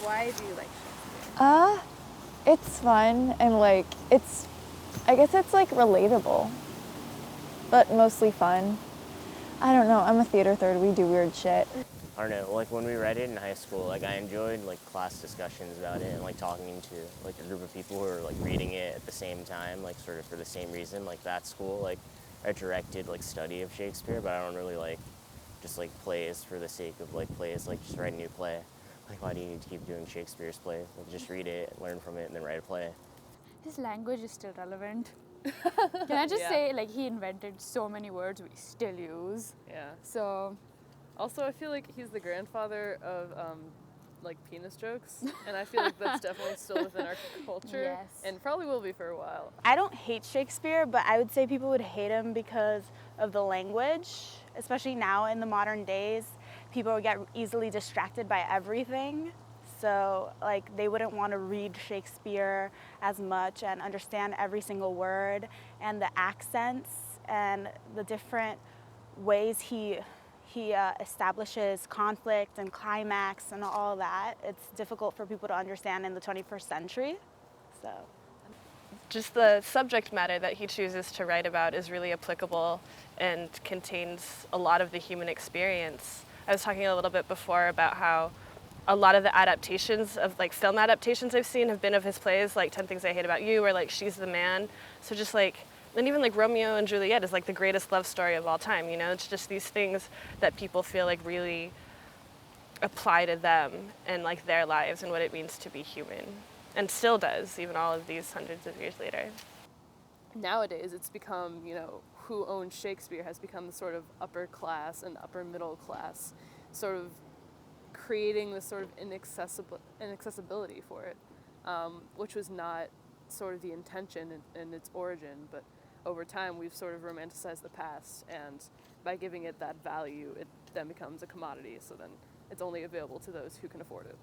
Why do you like Shakespeare? It's fun and like I guess it's like relatable, but mostly fun. I don't know. I'm a theater third. We do weird shit. I don't know, like when we read it in high school, like I enjoyed like class discussions about it and like talking to like a group of people who are like reading it at the same time, like sort of for the same reason. Like that school, like I directed like study of Shakespeare, but I don't really like just like plays for the sake of like plays, like just write a new play. Like why do you need to keep doing Shakespeare's plays? Like just read it, learn from it, and then write a play. His language is still relevant. Can I just Yeah. say, like, he invented so many words we still use. Yeah. So, Also, I feel like he's the grandfather of like penis jokes, and I feel like that's definitely still within our culture, Yes. and probably will be for a while. I don't hate Shakespeare, but I would say people would hate him because of the language, especially now in the modern days. People get easily distracted by everything. So, like, they wouldn't want to read Shakespeare as much and understand every single word and the accents and the different ways he establishes conflict and climax and all that. It's difficult for people to understand in the 21st century. So. Just the subject matter that he chooses to write about is really applicable and contains a lot of the human experience. I was talking a little bit before about how a lot of the adaptations of like film adaptations I've seen have been of his plays, like 10 Things I Hate About You or like She's the Man. So just like, and even like Romeo and Juliet is like the greatest love story of all time, you know? It's just these things that people feel like really apply to them and like their lives and what it means to be human. And still does, even all of these hundreds of years later. Nowadays, it's become, you know, who owns Shakespeare has become the sort of upper class and upper middle class, sort of creating this sort of inaccessibility for it, which was not sort of the intention in its origin, but over time we've sort of romanticized the past, and by giving it that value, it then becomes a commodity, so then it's only available to those who can afford it.